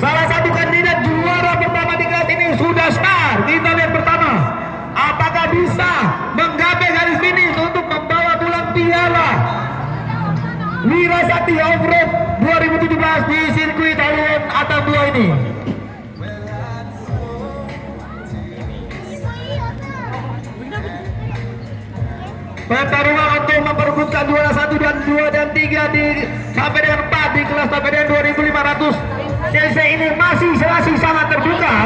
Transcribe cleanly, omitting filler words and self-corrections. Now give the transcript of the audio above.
Salah satu kandidat juara pertama di kelas ini sudah start. Kita lihat pertama, apakah bisa menggapai garis finish untuk membawa pulang piala Wira Sakti Offroad 2017 di sirkuit Haluan Atambua ini. Pertarungan untuk memperebutkan juara 1 dan 2 dan 3 di sampai dengan 4 di kelas sampai dengan 2500 cc ini masih sangat terbuka.